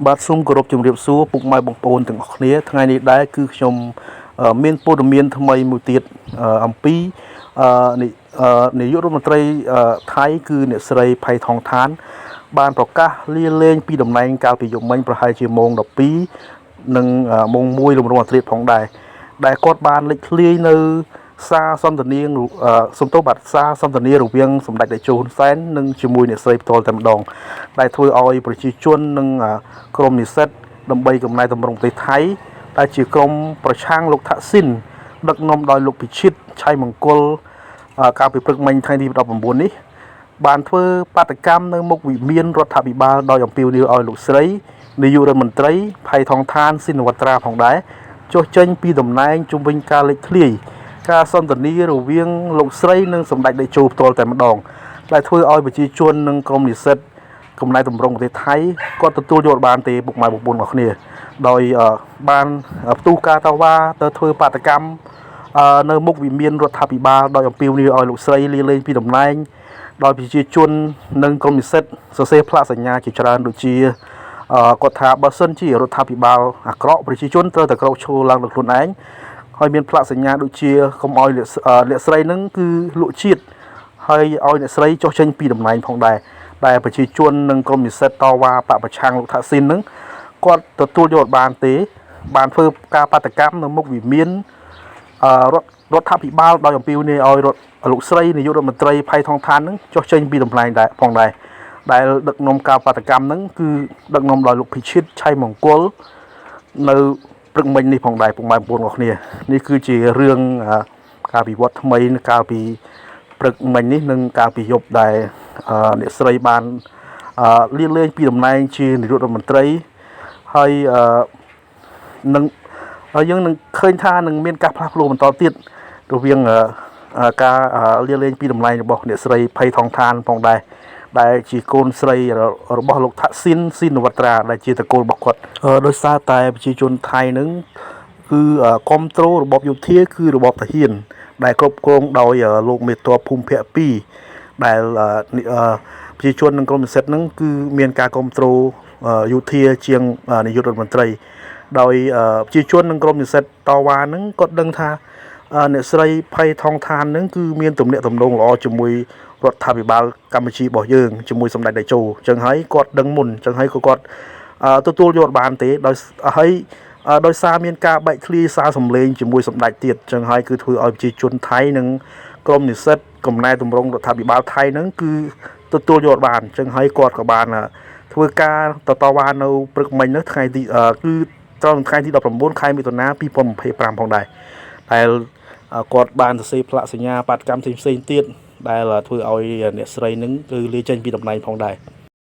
បាទសូមគោរពជំរាបសួរពុកម៉ែបងប្អូនទាំងអស់គ្នាថ្ងៃនេះដែរគឺខ្ញុំមានព័ត៌មានថ្មីមួយទៀតអំពីនាយករដ្ឋមន្ត្រីថៃគឺអ្នកស្រីផៃថងឋានបានប្រកាសលាលែងពីតំណែងកាលពីយប់មិញប្រហែលជាម៉ោង12និងម៉ោង1រំលងអធ្រាត្រផងដែរដែលគាត់បានលេចធ្លាយនៅសារសន្ទនាសំទោសបាទសារសន្ទនារវាងសម្ដេចតេជោហ៊ុនសែននិងជាមួយអ្នកស្រីផ្ទាល់តែម្ដងដែលធ្វើឲ្យប្រជាជននិងក្រមនិស្សិតដើម្បីកំណែតម្រង់ប្រទេសថៃដែលជាក្រមប្រឆាំងលោកថាក់ស៊ីនដឹកនាំដោយលោកពិឈិតឆៃមង្គលកាលពីព្រឹកមិញថ្ងៃទី19នេះបានធ្វើបាតកម្មនៅមុខវិមានរដ្ឋាភិបាលដោយអំពាវនាវឲ្យលោកស្រីនាយករដ្ឋមន្ត្រីផៃថងឋានស៊ីនវត្រាផងដែរចុះចេញពីតំណែងជំវិញការលេចធ្លាយការសន្ទនារវាងលោកស្រីនិងសម្ដេចតេជោផ្ទាល់តែម្ដងដែលធ្វើឲ្យប្រជាជននិងក្រមនិស្សិតកំណែតម្រង់ប្រទេសថៃគាត់ទទួលយកបានទេពុកម៉ែបងប្អូនរបស់គ្នាដោយបានផ្ទុះការតវ៉ាទៅធ្វើបាតកម្មនៅមុខវិមានរដ្ឋាភិបាលដោយអំពាវនាវឲ្យលោកស្រីលាលែងពីតំណែងដោយប្រជាជននិងក្រមនិស្សិតសរសេរផ្លាកសញ្ញាជាច្រើនដូចជាគាត់ថាបើសិនជារដ្ឋាភិបាលអាក្រក់ប្រជាជនត្រូវតែក្រោកឈរឡើងដោយខ្លួនឯងហើយមានផ្លាកសញ្ញាដូចជាកុំឲ្យអ្នកស្រីនឹងគឺលក់ជាតិហើយឲ្យអ្នកស្រីចុះចេញពីតំណែងផងដែរដែលប្រជាជននិងក្រមនិស្សិតតវ៉ាបពប្រឆាំងលោកថាក់ស៊ីននឹងគាត់ទទួលយកបានទេបានធ្វើការបាតកម្មនៅមុខវិមានរដ្ឋាភិបាលដោយអំពាវនាវឲ្យលោកស្រីនាយករដ្ឋមន្ត្រីផៃថងឋាននឹងចុះចេញពីតំណែងដែរផងដែរដែលដឹកនាំការបាតកម្មនឹងគឺដឹកនាំដោយលោកពិឈិតឆៃមង្គលនៅព្រឹកមិញនេះផងដែរពុកម៉ែបងប្អូនរបស់គ្នានេះគឺជារឿងការវិវត្តថ្មីកាលពីព្រឹកមិញនេះនិងកាលពីយប់ដែលអ្នកស្រីបានលាលែងពីតំណែងជានាយករដ្ឋមន្ត្រីហើយនឹងយើងនឹងឃើញថានឹងមានការផ្លាស់ប្ដូរបន្តទៀតរវាងការលាលែងពីតំណែងរបស់អ្នកស្រីផៃថងឋានផងដែរដែលជាកូនស្រីរបស់លោកថាក់ស៊ីនស៊ីនវត្រាដែលជាតកូលរបស់គាត់ដោយសារតែប្រជាជនថៃនឹងគឺគ្រប់គ្រងរបបយោធាគឺរបបទាហានដែលគ្រប់គ្រងដោយលោកមេតបភូមិភាគ2ដែលប្រជាជននិងក្រមនិស្សិតនឹងគឺមានការគ្រប់គ្រងយោធាជាងនាយករដ្ឋមន្ត្រីដោយប្រជាជននិងក្រមនិស្សិតតវ៉ានឹងគាត់ដឹងថាអ្នកស្រីផៃថងឋាននឹងគឺមានទំនាក់ទំនងល្អជាមួយរដ្ឋាភិបាលកម្ពុជារបស់យើងជាមួយសម្ដេចតេជោអញ្ចឹងហើយគាត់ដឹងមុនអញ្ចឹងហើយក៏គាត់ទទួលយកបានទេដោយសារមានការបែកធ្លាយសារសម្លេងជាមួយសម្ដេចទៀតអញ្ចឹងហើយគឺធ្វើឲ្យប្រជាជនថៃនិងក្រមនិស្សិតកំណែតម្រង់រដ្ឋាភិបាលថៃនឹងគឺទទួលយកបានអញ្ចឹងហើយគាត់ក៏បានធ្វើការតវ៉ានៅព្រឹកមិញនោះថ្ងៃទីគឺត្រង់ថ្ងៃទី19ខែមិថុនា2025ផងដែរដែលគាត់បានសរសេរផ្លាកសញ្ញាបាតកម្មផ្សេងៗទៀតដែលធ្វើឲ្យអ្នកស្រីនឹងគឺលាចេញពីតំណែងផងដែរ